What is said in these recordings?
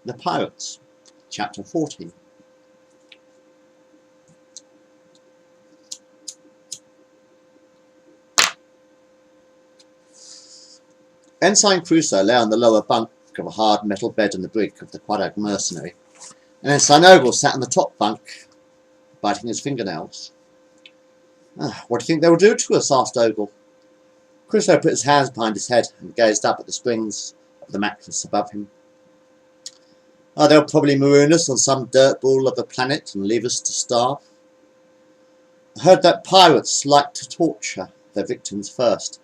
The Pirates, Chapter 14. Ensign Crusoe lay on the lower bunk of a hard metal bed in the brig of the Quadag mercenary, and Ensign Ogle sat on the top bunk, biting his fingernails. What do you think they will do to us? Asked Ogle. Crusoe put his hands behind his head and gazed up at the springs of the mattress above him. They'll probably maroon us on some dirt ball of a planet and leave us to starve. I heard that pirates like to torture their victims first.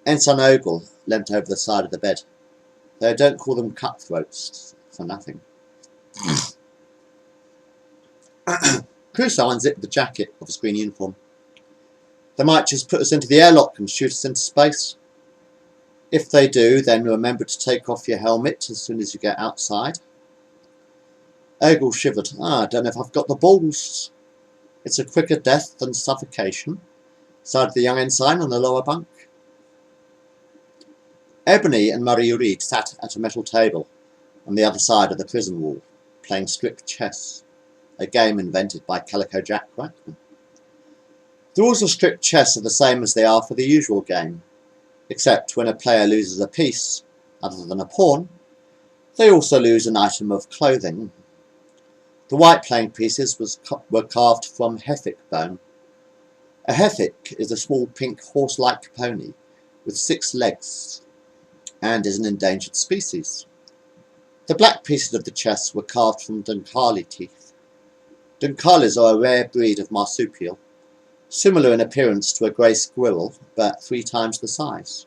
Ensign Ogle leant over the side of the bed. They don't call them cutthroats for nothing. Crusoe unzipped the jacket of his green uniform. They might just put us into the airlock and shoot us into space. If they do, then remember to take off your helmet as soon as you get outside. Ogle shivered. I don't know if I've got the balls. It's a quicker death than suffocation, sighed the young ensign on the lower bunk. Ebony and Murray Reed sat at a metal table on the other side of the prison wall, playing strict chess, a game invented by Calico Jack Rackman. The rules of strict chess are the same as they are for the usual game, except when a player loses a piece, other than a pawn, they also lose an item of clothing. The white playing pieces were carved from heffic bone. A heffic is a small pink horse-like pony with 6 legs and is an endangered species. The black pieces of the chess were carved from Dunkali teeth. Dunkalis are a rare breed of marsupial, similar in appearance to a grey squirrel, but 3 times the size.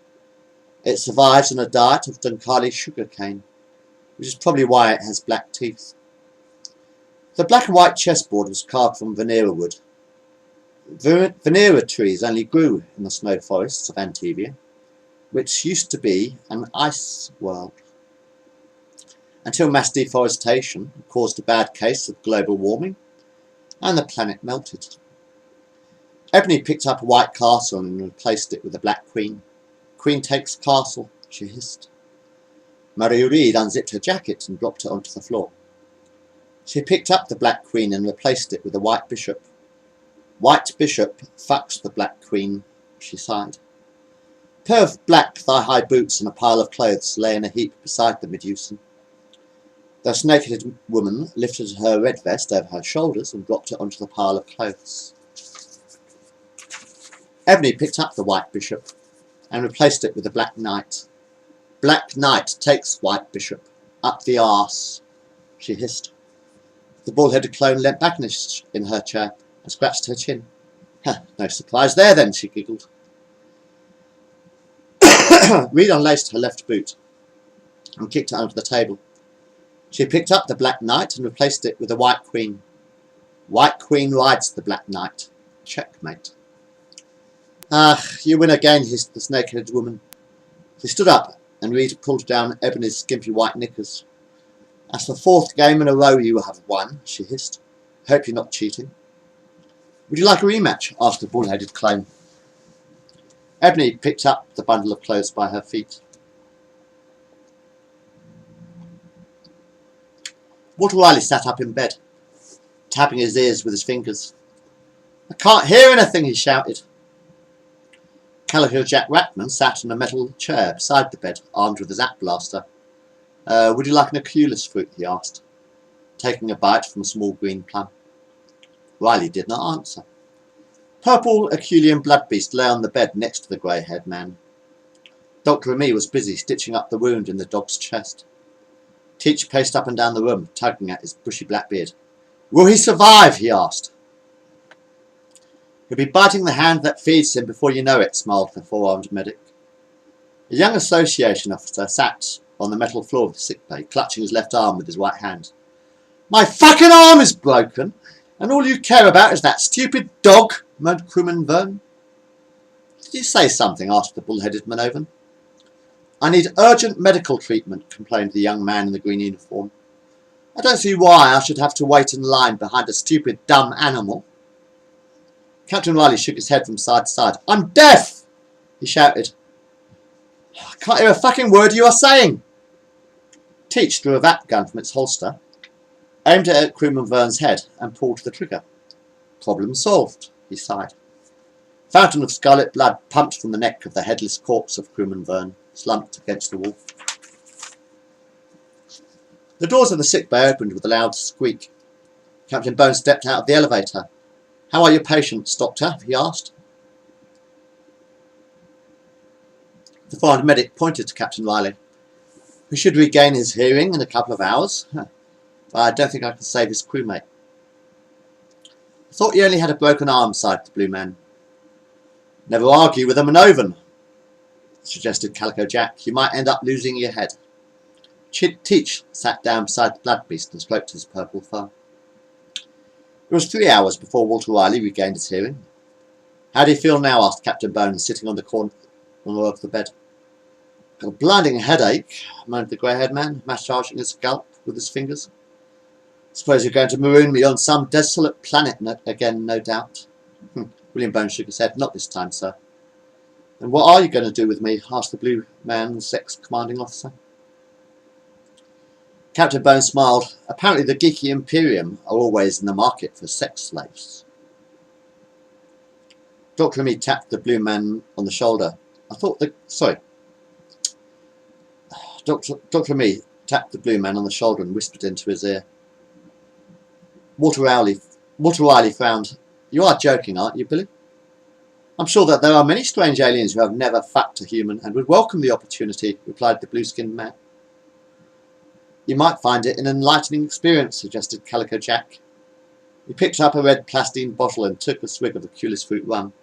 It survives on a diet of Dunkali sugarcane, which is probably why it has black teeth. The black and white chessboard was carved from Venera wood. Venera trees only grew in the snow forests of Antibia, which used to be an ice world, until mass deforestation caused a bad case of global warming, and the planet melted. Ebony picked up a white castle and replaced it with a black queen. Queen takes castle, she hissed. Murray Reed unzipped her jacket and dropped it onto the floor. She picked up the black queen and replaced it with a white bishop. White bishop fucks the black queen, she sighed. A pair of black thigh-high boots and a pile of clothes lay in a heap beside the Medusan. The snake-headed woman lifted her red vest over her shoulders and dropped it onto the pile of clothes. Ebony picked up the white bishop and replaced it with a black knight. Black knight takes white bishop. Up the arse, she hissed. The bald-headed clone leant back in her chair and scratched her chin. No surprise there then, she giggled. Reed unlaced her left boot and kicked it under the table. She picked up the black knight and replaced it with a white queen. White queen rides the black knight. Checkmate. You win again, hissed the snake-headed woman. She stood up and Reed pulled down Ebony's skimpy white knickers. That's the 4th game in a row you have won, she hissed. Hope you're not cheating. Would you like a rematch? Asked the bald-headed clone. Ebony picked up the bundle of clothes by her feet. Walter Riley sat up in bed, tapping his ears with his fingers. I can't hear anything, he shouted. Calico Jack Rackman sat in a metal chair beside the bed, armed with a zap blaster. Would you like an Oculus fruit? He asked, taking a bite from a small green plum. Riley did not answer. Purple Aculean bloodbeast lay on the bed next to the grey-haired man. Dr. Remy was busy stitching up the wound in the dog's chest. Teach paced up and down the room, tugging at his bushy black beard. Will he survive? He asked. He'll be biting the hand that feeds him before you know it, smiled the 4-armed medic. A young association officer sat on the metal floor of the sickbay, clutching his left arm with his right hand. My fucking arm is broken, and all you care about is that stupid dog, moaned crewman Verne. Did you say something? Asked the bull-headed Manovan. I need urgent medical treatment, complained the young man in the green uniform. I don't see why I should have to wait in line behind a stupid, dumb animal. Captain Riley shook his head from side to side. I'm deaf! He shouted. I can't hear a fucking word you are saying. Teach drew a vac gun from its holster, aimed it at crewman Vern's head, and pulled the trigger. Problem solved, he sighed. Fountain of scarlet blood pumped from the neck of the headless corpse of crewman Vern, slumped against the wall. The doors of the sick bay opened with a loud squeak. Captain Bones stepped out of the elevator. "How are your patients, Doctor?" he asked. The foreign medic pointed to Captain Riley. "We should regain his hearing in a couple of hours, but I don't think I can save his crewmate." "I thought you only had a broken arm," sighed the blue man. "Never argue with a Manovan," suggested Calico Jack. "You might end up losing your head." Teach sat down beside the blood beast and stroked his purple fur. It was 3 hours before Walter Riley regained his hearing. "How do you feel now?" asked Captain Bones, sitting on the corner of the bed. "Got a blinding headache," moaned the grey-haired man, massaging his scalp with his fingers. "Suppose you're going to maroon me on some desolate planet again, no doubt." William Bones shook his head. "Not this time, sir." "And what are you going to do with me?" asked the blue man's ex-commanding officer. Captain Bones smiled. "Apparently the geeky Imperium are always in the market for sex slaves." Dr. Remy tapped the blue man on the shoulder. Dr. Remy tapped the blue man on the shoulder and whispered into his ear. Walter Riley frowned. "You are joking, aren't you, Billy?" "I'm sure that there are many strange aliens who have never fucked a human and would welcome the opportunity," replied the blue-skinned man. "You might find it an enlightening experience," suggested Calico Jack. He picked up a red plastine bottle and took a swig of the Culis fruit rum.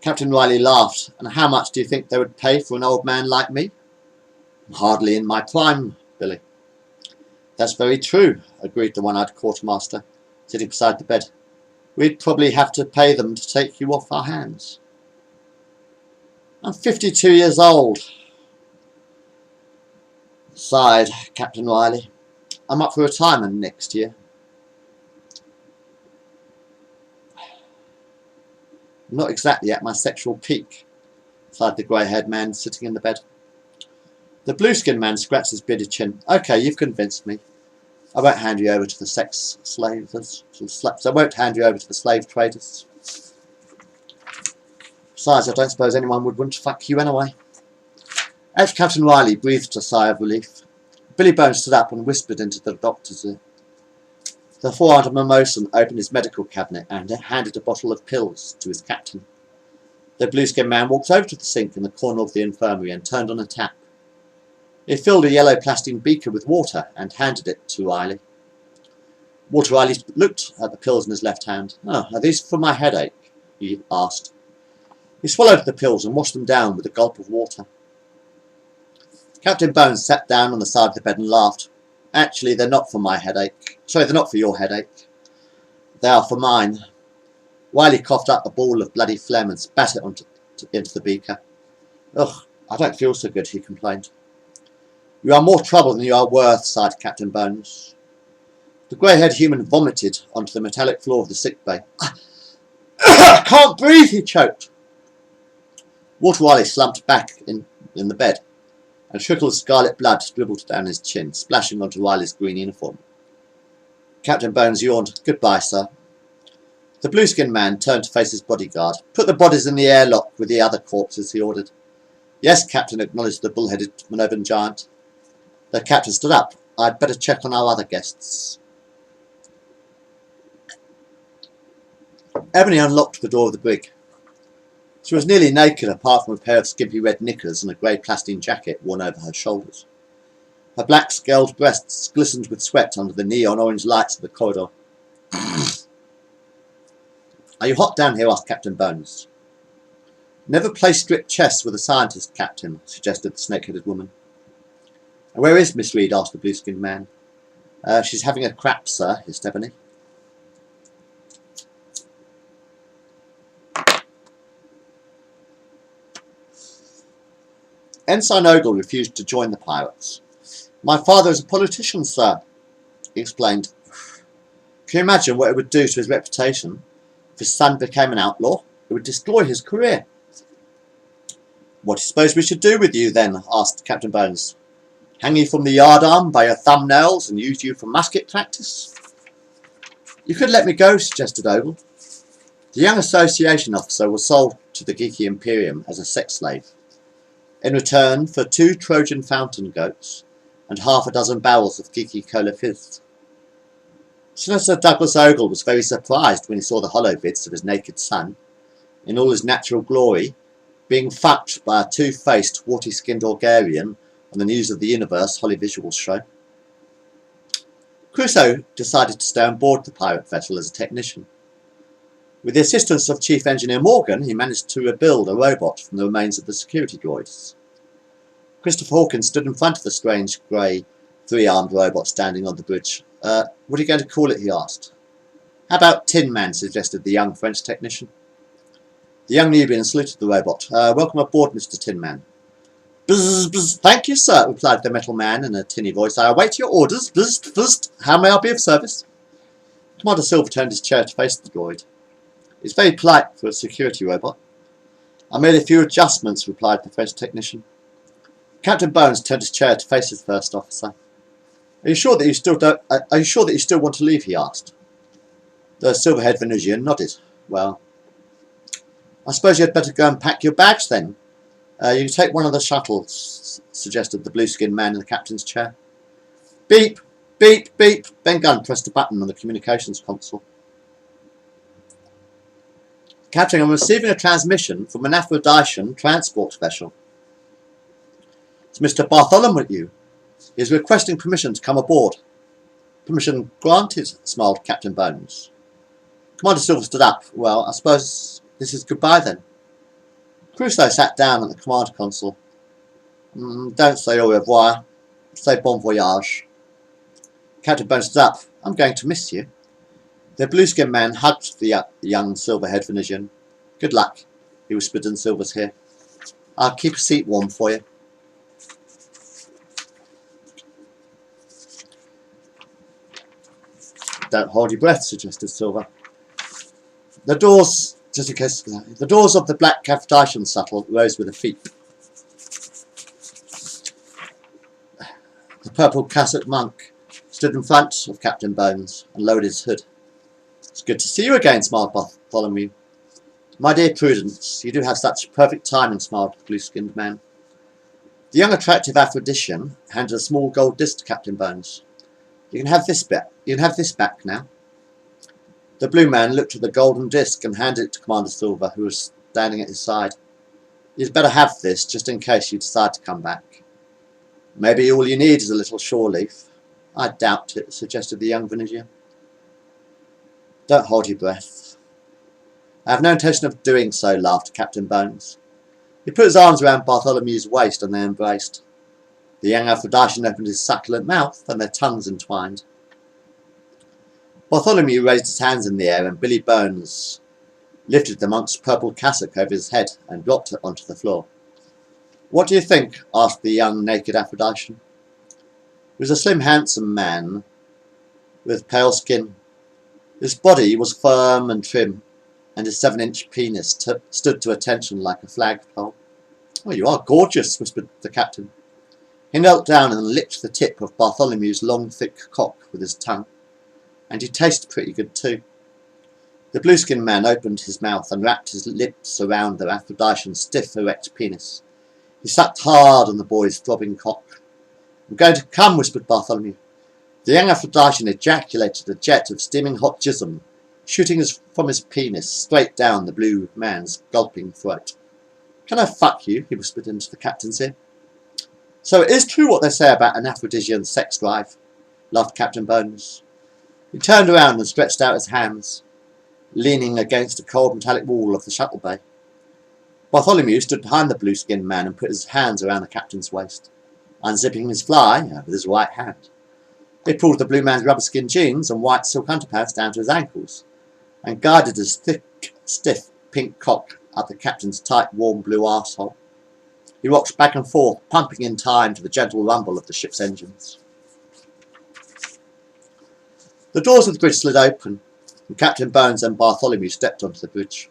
Captain Riley laughed. "And how much do you think they would pay for an old man like me?" "I'm hardly in my prime, Billy." "That's very true," agreed the one-eyed quartermaster, sitting beside the bed. "We'd probably have to pay them to take you off our hands." "I'm 52 years old," sighed Captain Riley. "I'm up for retirement next year." "I'm not exactly at my sexual peak," sighed the grey-haired man sitting in the bed. The blue-skinned man scratched his bearded chin. "Okay, you've convinced me. I won't hand you over to the sex slavers. I won't hand you over to the slave traders. Besides, I don't suppose anyone would want to fuck you anyway." Ex-Captain Riley breathed a sigh of relief. Billy Bones stood up and whispered into the doctor's ear. The four-armed Mimosan opened his medical cabinet and handed a bottle of pills to his captain. The blue-skinned man walked over to the sink in the corner of the infirmary and turned on a tap. He filled a yellow plastic beaker with water and handed it to Riley. Walter Riley looked at the pills in his left hand. "Oh, are these for my headache?" he asked. He swallowed the pills and washed them down with a gulp of water. Captain Bones sat down on the side of the bed and laughed. "Actually, they're not for my headache. Sorry, they're not for your headache. They are for mine." Riley coughed up a ball of bloody phlegm and spat it into the beaker. "Ugh, I don't feel so good," he complained. "You are more trouble than you are worth," sighed Captain Bones. The grey-haired human vomited onto the metallic floor of the sick bay. "I can't breathe," he choked. Walter Riley slumped back in the bed, and a trickle of scarlet blood dribbled down his chin, splashing onto Riley's green uniform. Captain Bones yawned. "Goodbye, sir." The blue-skinned man turned to face his bodyguard. "Put the bodies in the airlock with the other corpses," he ordered. "Yes, Captain," acknowledged the bull-headed Manovan giant. The captain stood up. "I'd better check on our other guests." Ebony unlocked the door of the brig. She was nearly naked apart from a pair of skimpy red knickers and a grey plastine jacket worn over her shoulders. Her black scaled breasts glistened with sweat under the neon orange lights of the corridor. "Are you hot down here?" asked Captain Bones. "Never play strict chess with a scientist, Captain," suggested the snake-headed woman. "And where is Miss Reed?" asked the blue-skinned man. She's having a crap, sir," hissed Ebony. Ensign Ogle refused to join the pirates. "My father is a politician, sir," he explained. "Can you imagine what it would do to his reputation if his son became an outlaw? It would destroy his career." "What do you suppose we should do with you, then?" asked Captain Bones. Hang you from the yardarm by your thumbnails and use you for musket practice? You could let me go, suggested Ogle. The young association officer was sold to the geeky Imperium as a sex slave, in return for 2 Trojan fountain goats and half a dozen barrels of geeky cola fizz. Senator Douglas Ogle was very surprised when he saw the hollow bits of his naked son, in all his natural glory, being fucked by a 2-faced, warty-skinned Orgarian on the News of the Universe Holly Visuals show. Crusoe decided to stay on board the pirate vessel as a technician. With the assistance of Chief Engineer Morgan, he managed to rebuild a robot from the remains of the security droids. Christopher Hawkins stood in front of the strange, grey, 3-armed robot standing on the bridge. What are you going to call it? He asked. How about Tin Man? Suggested the young French technician. The young Nubian saluted the robot. Welcome aboard, Mr. Tin Man. Bzz, bzz. Thank you, sir, replied the metal man in a tinny voice. I await your orders. Bzz, bzz. How may I be of service? Commander Silver turned his chair to face the droid. It's very polite for a security robot. I made a few adjustments, replied the French technician. Captain Bones turned his chair to face his first officer. Are you sure that you still want to leave? He asked. The silver-haired Venusian nodded. Well, I suppose you had better go and pack your bags then. You can take one of the shuttles, suggested the blue-skinned man in the captain's chair. Beep, beep, beep. Ben Gunn pressed a button on the communications console. Captain, I'm receiving a transmission from an Aphrodisian transport vessel. It's Mr. Bartholomew. He is requesting permission to come aboard. Permission granted, smiled Captain Bones. Commander Silver stood up. Well, I suppose this is goodbye then. Crusoe sat down at the command console. Don't say au revoir. Say bon voyage. Captain Bones stood up. I'm going to miss you. The blue-skinned man hugged the young silver-haired Venetian. Good luck, he whispered in Silver's ear. I'll keep a seat warm for you. Don't hold your breath, suggested Silver. The doors of the black Aphrodisian shuttle rose with a feat. The purple cassock monk stood in front of Captain Bones and lowered his hood. It's good to see you again, smiled Bartholomew. My dear Prudence, you do have such perfect timing, smiled the blue-skinned man. The young attractive Aphrodisian handed a small gold disc to Captain Bones. You can have this back. You can have this back now. The blue man looked at the golden disc and handed it to Commander Silver, who was standing at his side. You'd better have this, just in case you decide to come back. Maybe all you need is a little shore leaf. I doubt it, suggested the young Venetian. Don't hold your breath. I have no intention of doing so, laughed Captain Bones. He put his arms around Bartholomew's waist and they embraced. The young Aphrodisian opened his succulent mouth and their tongues entwined. Bartholomew raised his hands in the air and Billy Bones lifted the monk's purple cassock over his head and dropped it onto the floor. What do you think? Asked the young naked Aphrodisian. He was a slim, handsome man with pale skin. His body was firm and trim, and his 7-inch penis stood to attention like a flagpole. Oh, you are gorgeous, whispered the captain. He knelt down and licked the tip of Bartholomew's long, thick cock with his tongue. And he tasted pretty good too. The blue-skinned man opened his mouth and wrapped his lips around the Aphrodisian's stiff, erect penis. He sucked hard on the boy's throbbing cock. I'm going to come, whispered Bartholomew. The young Aphrodisian ejaculated a jet of steaming hot jism, shooting from his penis straight down the blue man's gulping throat. Can I fuck you? He whispered into the captain's ear. So it is true what they say about an Aphrodisian's sex drive, laughed Captain Bones. He turned around and stretched out his hands, leaning against a cold metallic wall of the shuttle bay. Bartholomew stood behind the blue-skinned man and put his hands around the captain's waist, unzipping his fly with his right hand. He pulled the blue man's rubber-skin jeans and white silk underpants down to his ankles, and guided his thick, stiff pink cock up the captain's tight, warm blue arsehole. He rocked back and forth, pumping in time to the gentle rumble of the ship's engines. The doors of the bridge slid open, and Captain Bones and Bartholomew stepped onto the bridge.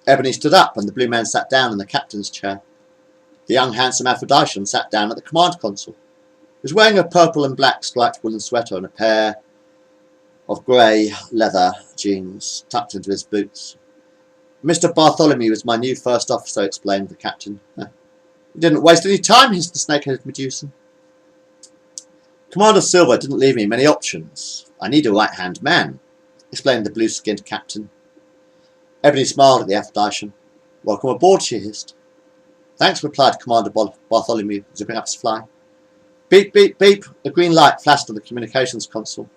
Ebony stood up, and the blue man sat down in the captain's chair. The young, handsome Aphrodisian sat down at the command console. was wearing a purple and black striped woolen sweater and a pair of grey leather jeans tucked into his boots. Mr. Bartholomew was my new first officer, explained the captain. He didn't waste any time, hissed the snake-headed Medusa. Commander Silver didn't leave me many options. I need a right-hand man, explained the blue-skinned captain. Ebony smiled at the Aphrodisian. Welcome aboard, she hissed. Thanks, replied Commander Bartholomew, zipping up his fly. Beep, beep, beep. A green light flashed on the communications console.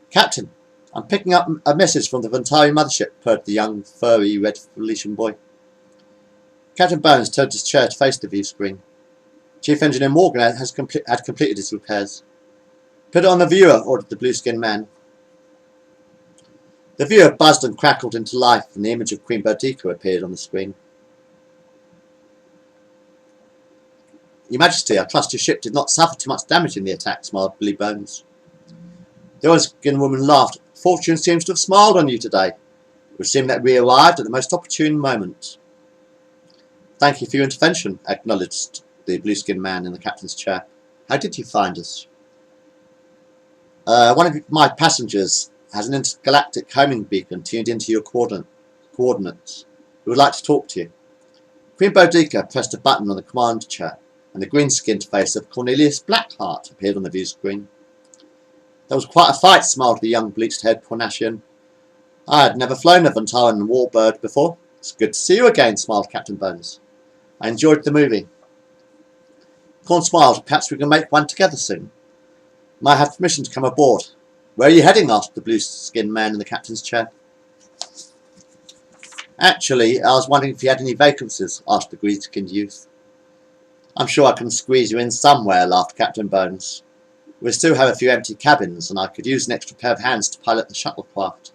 Captain, I'm picking up a message from the Ventari mothership, purred the young, furry, red Felician boy. Captain Bones turned his chair to face the view screen. Chief Engineer Morgan had completed his repairs. Put it on the viewer, ordered the blue-skinned man. The viewer buzzed and crackled into life, and the image of Queen Boudica appeared on the screen. Your Majesty, I trust your ship did not suffer too much damage in the attack, smiled Billy Bones. The orange-skinned woman laughed. Fortune seems to have smiled on you today. It would seem that we arrived at the most opportune moment. Thank you for your intervention, acknowledged the blue-skinned man in the captain's chair. How did you find us? One of my passengers has an intergalactic homing beacon tuned into your coordinates. We would like to talk to you. Queen Boudica pressed a button on the command chair, and the green-skinned face of Cornelius Blackheart appeared on the view screen. There was quite a fight, smiled the young bleached-haired Pornashian. I had never flown a Ventaran warbird before. It's good to see you again, smiled Captain Bones. I enjoyed the movie. Corn smiled. Perhaps we can make one together soon. Might have permission to come aboard. Where are you heading? Asked the blue-skinned man in the captain's chair. Actually, I was wondering if you had any vacancies, asked the green-skinned youth. I'm sure I can squeeze you in somewhere, laughed Captain Bones. We still have a few empty cabins, and I could use an extra pair of hands to pilot the shuttlecraft.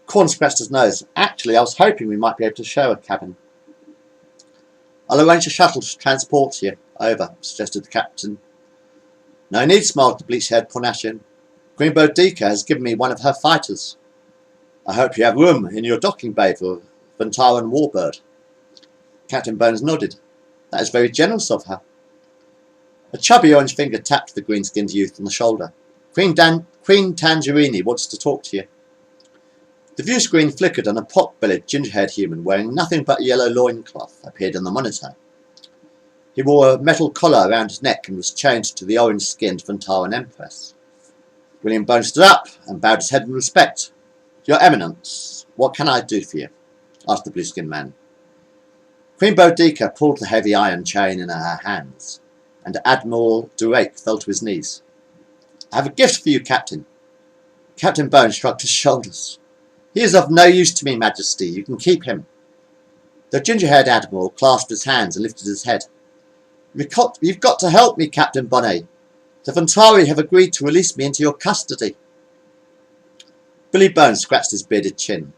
Corn scratched his nose. Actually, I was hoping we might be able to share a cabin. I'll arrange a shuttle to transport you over, suggested the captain. No need, smiled the bleached-haired Pornashian. Queen Boudica has given me one of her fighters. I hope you have room in your docking bay for a Ventaran warbird. Captain Bones nodded. That is very generous of her. A chubby orange finger tapped the green-skinned youth on the shoulder. Queen Tangerini wants to talk to you. The view screen flickered and a pot-bellied, ginger-haired human wearing nothing but a yellow loincloth appeared on the monitor. He wore a metal collar around his neck and was chained to the orange-skinned Ventaran Empress. William Bones stood up and bowed his head in respect. Your Eminence, what can I do for you? Asked the blue-skinned man. Queen Boudica pulled the heavy iron chain in her hands, and Admiral Drake fell to his knees. I have a gift for you, Captain. Captain Bones shrugged his shoulders. He is of no use to me, Majesty. You can keep him. The ginger-haired Admiral clasped his hands and lifted his head. You've got to help me, Captain Bonnet. The Ventari have agreed to release me into your custody. Billy Bones scratched his bearded chin.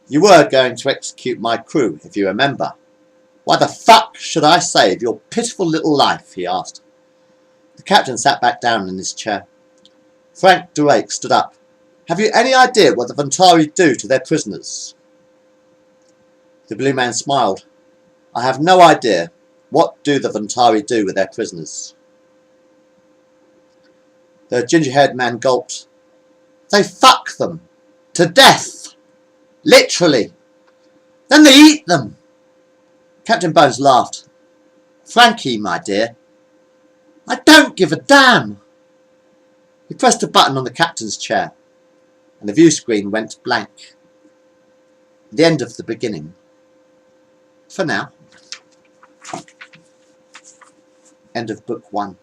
You were going to execute my crew, if you remember. Why the fuck should I save your pitiful little life? He asked. The captain sat back down in his chair. Frank Drake stood up. Have you any idea what the Ventari do to their prisoners? The blue man smiled. I have no idea. What do the Ventari do with their prisoners? The ginger-haired man gulped. They fuck them. To death. Literally. Then they eat them. Captain Bones laughed. Frankie, my dear. I don't give a damn. He pressed a button on the captain's chair, and the view screen went blank. The end of the beginning. For now. End of book 1.